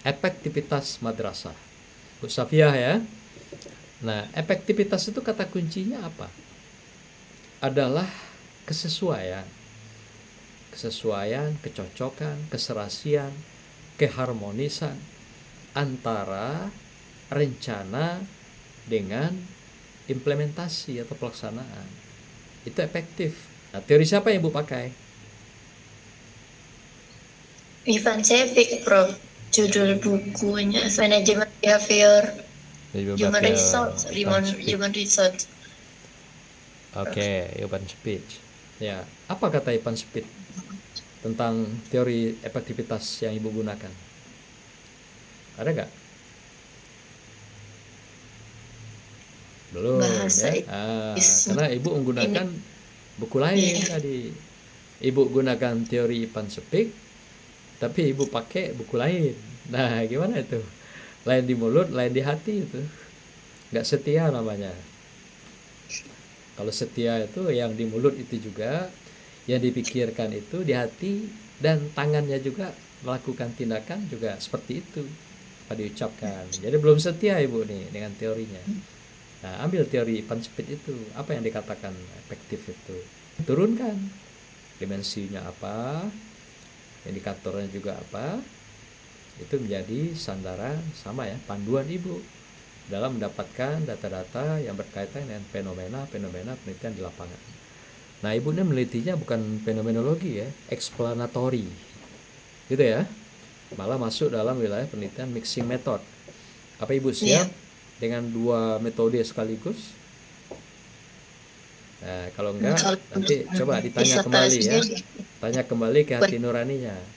efektivitas madrasah. Bu Safiah ya. Nah, efektivitas itu kata kuncinya apa? Adalah kesesuaian. Kesesuaian, kecocokan, keserasian, keharmonisan antara rencana dengan implementasi atau pelaksanaan. Itu efektif. Nah, teori siapa yang Ibu pakai? Ivan Cevic, Prof. Judul bukunya Manajemen Behavior Human Resource, Human Resource. Oke, Ivan Speech. Ya, apa kata Ivan Speech tentang teori efektivitas yang Ibu gunakan? Ada nggak? Belum Bahasa ya. Inggrisnya Karena Ibu ini menggunakan buku lain ya, tadi. Ibu gunakan teori Ivan Speak, tapi Ibu pakai buku lain. Nah, gimana itu? Lain di mulut, lain di hati itu. Nggak setia namanya. Kalau setia itu yang di mulut itu juga, yang dipikirkan itu di hati, dan tangannya juga melakukan tindakan juga seperti itu apa diucapkan. Jadi belum setia Ibu nih dengan teorinya. Nah, ambil teori Panspeed itu, apa yang dikatakan efektif itu. Turunkan dimensinya apa, indikatornya juga apa, itu menjadi sandaran sama ya, panduan Ibu dalam mendapatkan data-data yang berkaitan dengan fenomena-fenomena penelitian di lapangan. Nah, Ibu ini menelitinya bukan fenomenologi ya, explanatory. Gitu ya. Malah masuk dalam wilayah penelitian mixing method. Apa Ibu ya. siap dengan dua metode sekaligus? Nah, kalau enggak, Kalau nanti coba ditanya kembali disertasi ya. sendiri, Tanya kembali ke hati nuraninya. ya,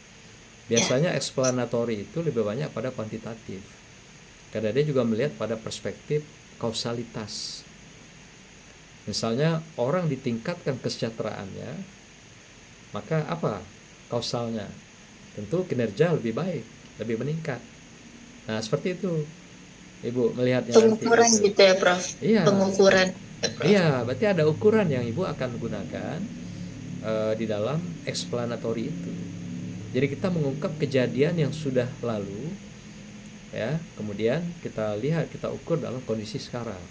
Biasanya explanatory itu lebih banyak pada kuantitatif. Karena dia juga melihat pada perspektif kausalitas. Misalnya orang ditingkatkan kesejahteraannya, maka apa kausalnya? Tentu kinerja lebih baik, lebih meningkat. Nah, seperti itu. Ibu melihatnya nanti pengukuran gitu. gitu ya, Prof. Iya, Pengukuran, ya, Prof. iya, berarti ada ukuran yang Ibu akan gunakan di dalam explanatory itu. Jadi kita mengungkap kejadian yang sudah lalu, ya, kemudian kita lihat, kita ukur dalam kondisi sekarang.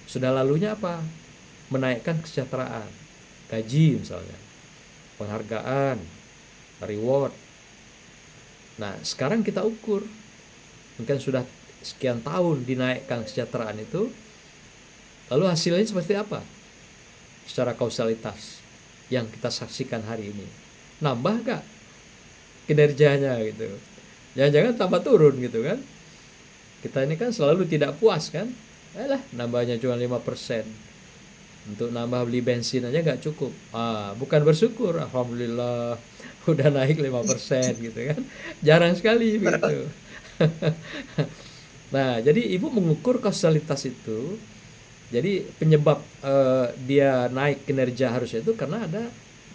Sudah lalunya apa? Menaikkan kesejahteraan, gaji misalnya, penghargaan, reward. Nah, sekarang kita ukur, mungkin sudah sekian tahun dinaikkan kesejahteraan itu, lalu hasilnya seperti apa? Secara kausalitas yang kita saksikan hari ini, nambah gak kinerjanya gitu? Jangan-jangan tambah turun gitu kan? Kita ini kan selalu tidak puas kan? Nambahnya cuma 5%. Untuk nambah beli bensin aja gak cukup. Bukan bersyukur, alhamdulillah udah naik 5% gitu kan. Jarang sekali begitu. Nah, jadi Ibu mengukur kausalitas itu. Jadi penyebab dia naik kinerja harusnya itu karena ada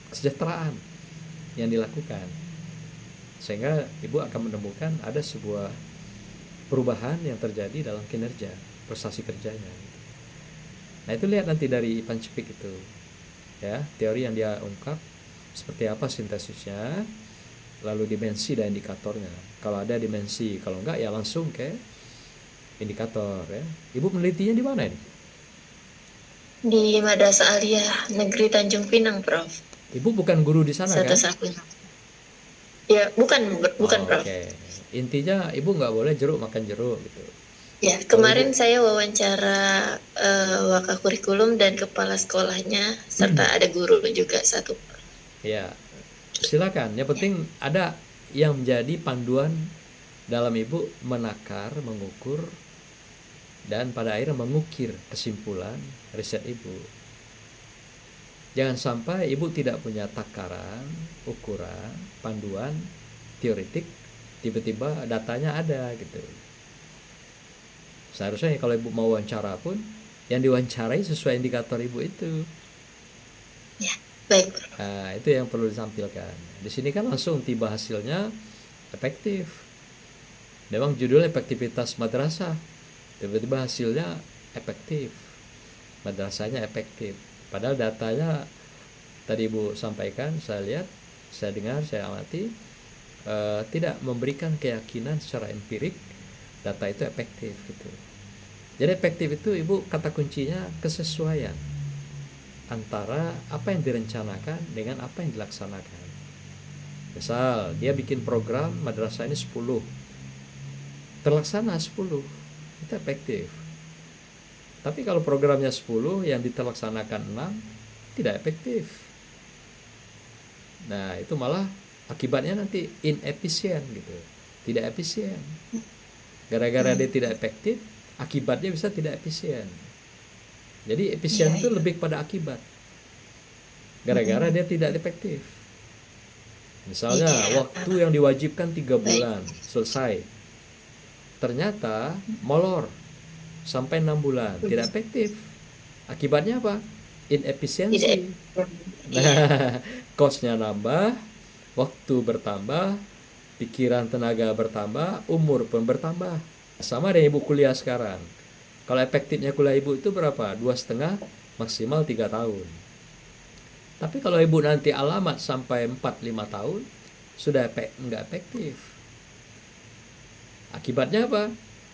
kesejahteraan yang dilakukan. Sehingga Ibu akan menemukan ada sebuah perubahan yang terjadi dalam kinerja, prestasi kerjanya. Nah, itu lihat nanti dari Panchpik itu. Ya, teori yang dia ungkap seperti apa sintesisnya, lalu dimensi dan indikatornya. Kalau ada dimensi, kalau enggak ya langsung ke indikator ya. Ibu menelitinya di mana ini? Di Madrasah Aliyah Negeri Tanjung Pinang, Prof. Ibu bukan guru di sana kan? Satu-satunya. Ya, bukan, Prof. Oke. Intinya Ibu nggak boleh jeruk makan jeruk gitu. Ya, Kalau Ibu, kemarin saya wawancara wakakurikulum dan kepala sekolahnya, serta ada guru juga satu. ya silakan. Yang penting ada yang menjadi panduan dalam Ibu menakar, mengukur, dan pada akhirnya mengukir kesimpulan riset Ibu. Jangan sampai Ibu tidak punya takaran, ukuran, panduan, teoretik, tiba-tiba datanya ada gitu. Seharusnya kalau Ibu mau wawancara pun, yang diwawancarai sesuai indikator Ibu itu. Ya, baik, Prof. Nah, itu yang perlu ditampilkan. Di sini kan langsung tiba hasilnya efektif. Memang judul efektivitas madrasah. Tiba-tiba hasilnya efektif. Madrasahnya efektif. Padahal datanya tadi Ibu sampaikan, saya lihat, saya dengar, saya amati, tidak memberikan keyakinan secara empirik data itu efektif gitu. Jadi efektif itu Ibu kata kuncinya kesesuaian antara apa yang direncanakan dengan apa yang dilaksanakan. Misal dia bikin program madrasah ini 10, terlaksana 10, itu efektif. Tapi kalau programnya 10 yang ditelaksanakan 6, tidak efektif. Nah itu malah akibatnya nanti inefisien gitu, tidak efisien. Gara-gara dia tidak efektif, akibatnya bisa tidak efisien. Jadi efisien itu lebih pada akibat, gara-gara dia tidak efektif. Misalnya waktu yang diwajibkan 3 bulan selesai, ternyata molor sampai 6 bulan, tidak efektif. Akibatnya apa? Inefisiensi. Nah, cost-nya nambah, waktu bertambah, pikiran tenaga bertambah, umur pun bertambah. Sama dengan Ibu kuliah sekarang. Kalau efektifnya kuliah Ibu itu berapa? 2,5 maksimal 3 tahun. Tapi kalau Ibu nanti alamat sampai 4-5 tahun, sudah nggak efektif. Akibatnya apa?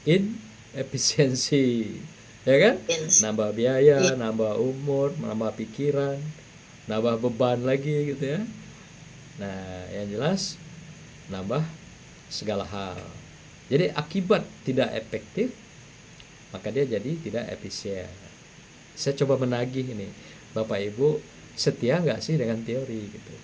Inefisiensi. Ya kan? Nambah biaya, nambah umur, nambah pikiran, nambah beban lagi gitu ya. Nah, yang jelas nambah segala hal. Jadi akibat tidak efektif, maka dia jadi tidak efisien. Saya coba menagih ini, Bapak Ibu setia nggak sih dengan teori gitu?